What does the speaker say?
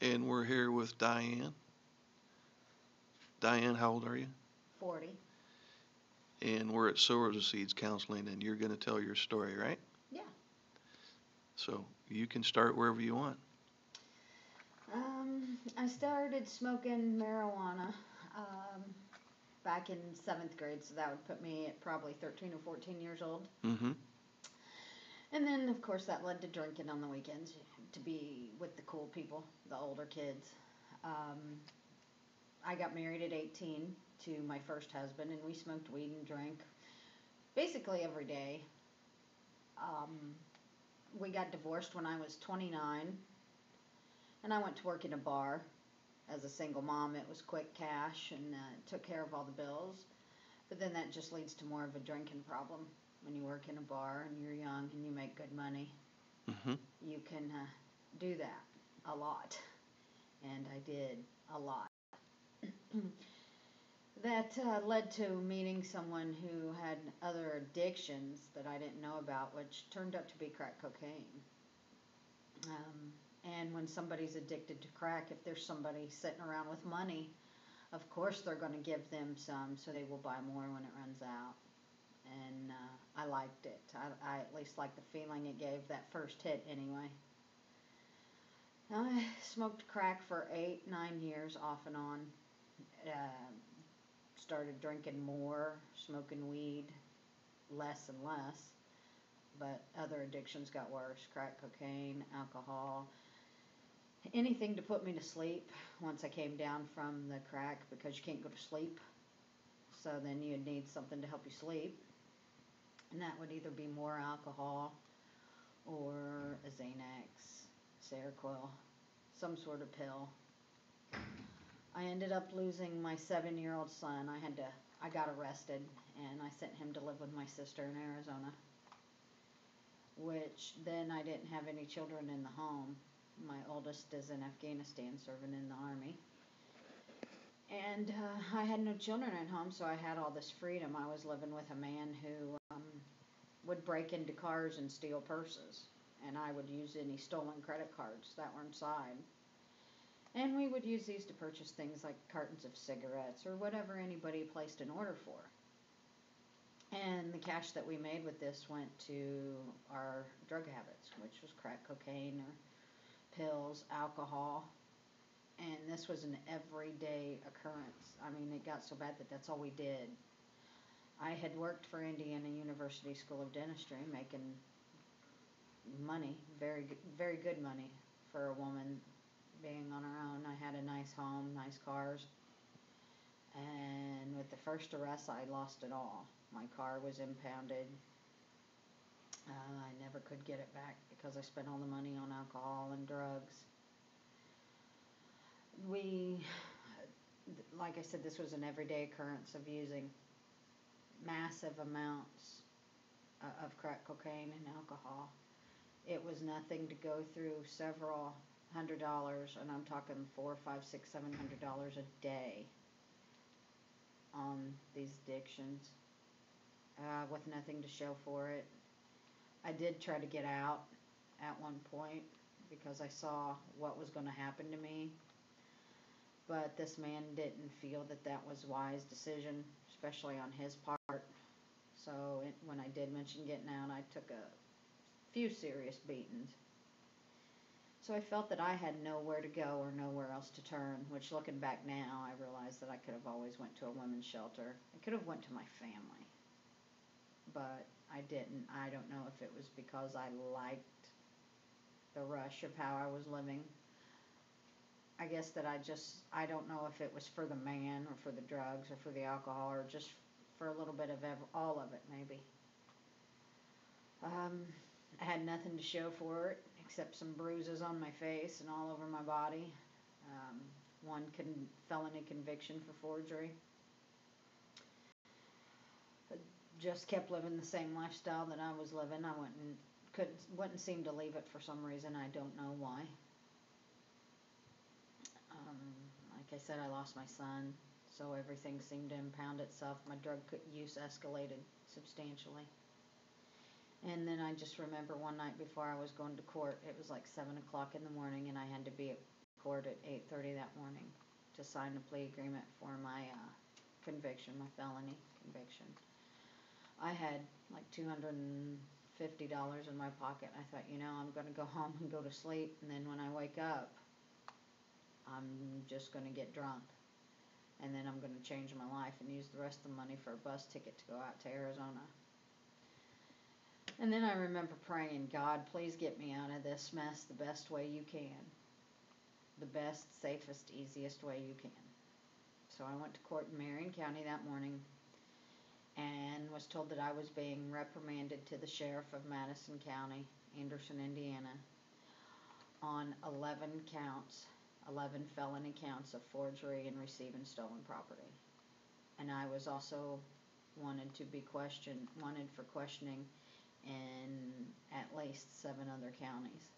And we're here with Diane. Diane, how old are you? 40. And we're at Sowers of Seeds Counseling, and you're going to tell your story, right? Yeah. So you can start wherever you want. I started smoking marijuana back in 7th grade, so that would put me at probably 13 or 14 years old. Mm-hmm. And then, of course, that led to drinking on the weekends to be with the cool people, the older kids. I got married at 18 to my first husband, and we smoked weed and drank basically every day. We got divorced when I was 29, and I went to work in a bar. As a single mom, it was quick cash and took care of all the bills. But then that just leads to more of a drinking problem. When you work in a bar and you're young and you make good money, Mm-hmm. you can do that a lot. And I did a lot. That led to meeting someone who had other addictions that I didn't know about, which turned out to be crack cocaine. And when somebody's addicted to crack, if there's somebody sitting around with money, of course they're going to give them some, so they will buy more when it runs out. And I liked it. I at least liked the feeling it gave that first hit anyway. I smoked crack for 8, 9 years off and on. Started drinking more, smoking weed less and less. But other addictions got worse. Crack cocaine, alcohol, anything to put me to sleep once I came down from the crack, because you can't go to sleep. So then you'd need something to help you sleep. And that would either be more alcohol or a Xanax, Seroquel, some sort of pill. I ended up losing my 7-year-old son. I got arrested, and I sent him to live with my sister in Arizona, which then I didn't have any children in the home. My oldest is in Afghanistan serving in the army. And I had no children at home, so I had all this freedom. I was living with a man who would break into cars and steal purses, and I would use any stolen credit cards that were inside. And we would use these to purchase things like cartons of cigarettes or whatever anybody placed an order for. And the cash that we made with this went to our drug habits, which was crack cocaine or pills, alcohol. And this was an everyday occurrence. I mean, it got so bad that that's all we did. I had worked for Indiana University School of Dentistry, making money, very good money for a woman being on her own. I had a nice home, nice cars. And with the first arrest, I lost it all. My car was impounded. I never could get it back because I spent all the money on alcohol and drugs. Like I said, this was an everyday occurrence of using massive amounts of crack cocaine and alcohol. It was nothing to go through several $100s, and I'm talking $400, $500, $600, $700 a day on these addictions, with nothing to show for it. I did try to get out at one point because I saw what was going to happen to me. But this man didn't feel that that was a wise decision, especially on his part. So when I did mention getting out, I took a few serious beatings. So I felt that I had nowhere to go or nowhere else to turn, which looking back now, I realize that I could have always went to a women's shelter. I could have went to my family, but I didn't. I don't know if it was because I liked the rush of how I was living. I guess that I don't know if it was for the man or for the drugs or for the alcohol or just for a little bit of all of it, maybe. I had nothing to show for it except some bruises on my face and all over my body. One felony conviction for forgery. I just kept living the same lifestyle that I was living. I wouldn't seem to leave it for some reason. I don't know why. Like I said, I lost my son, so everything seemed to impound itself. My drug use escalated substantially. And then I just remember one night before I was going to court, it was like 7 o'clock in the morning, and I had to be at court at 8:30 that morning to sign the plea agreement for my conviction, my felony conviction. I had like $250 in my pocket. I thought, I'm going to go home and go to sleep, and then when I wake up, I'm just going to get drunk. And then I'm going to change my life and use the rest of the money for a bus ticket to go out to Arizona. And then I remember praying, God, please get me out of this mess the best way you can. The best, safest, easiest way you can. So I went to court in Marion County that morning and was told that I was being reprimanded to the sheriff of Madison County, Anderson, Indiana, on 11 counts, 11 felony counts of forgery and receiving stolen property. And I was also wanted for questioning in at least 7 other counties.